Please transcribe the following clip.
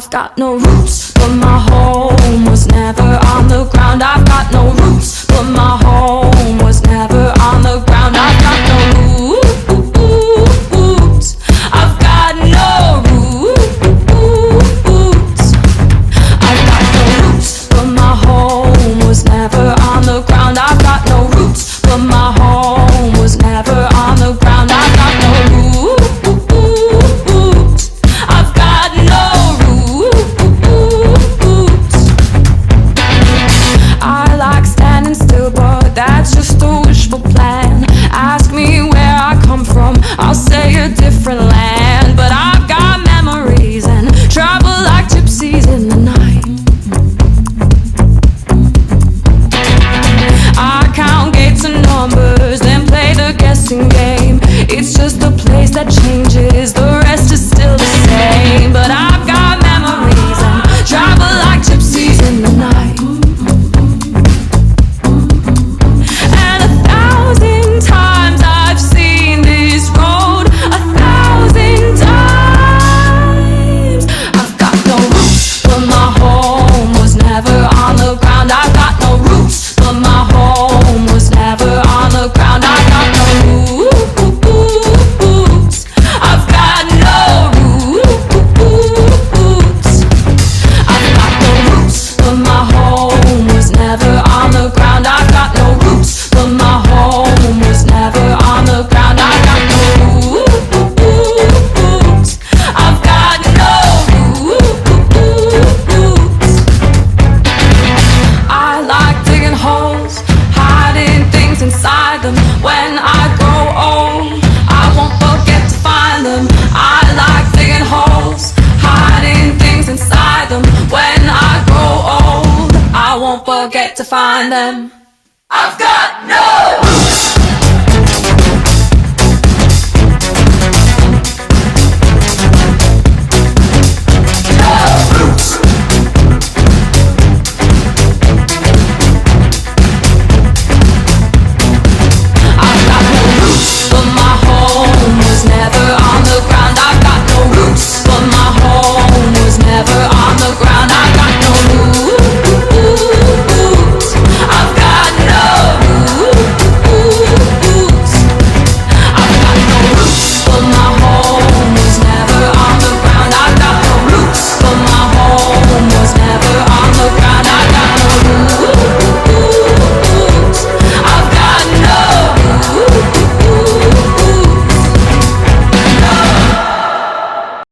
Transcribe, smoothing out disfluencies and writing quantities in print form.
I've got no roots, but my home was never on the ground. I've got no roots, but my home was never on the ground. I've got no roots. I've got no roots. I've got no roots, but my home was never on the ground. I've got no roots, but my home was never on the ground. I've got no roots. I've got no roots. I like standing still, but that's just a wishful plan. Ask me where I come from, I'll say a different land. But I've got memories and travel like gypsies in the night. I count gates and numbers, then play the guessing game. It's just a place that changes, the rest is still the same. But I've got memories and travel like gypsies in the night. And 1,000 times I've seen this road, 1,000 times. I've got no roots, but my home was never on the ground. I've got no roots, but my home was never on the ground. I've got no roots. I've got no roots. I've got no roots, but my home was never on the ground. I've got no roots, but my home was never on the ground. I've got no roots. I've got no roots. I like digging holes, hiding things inside them. When I grow old, I won't forget to find them. I like digging holes, hiding things inside them. When I grow old, I won't forget to find them. I've got no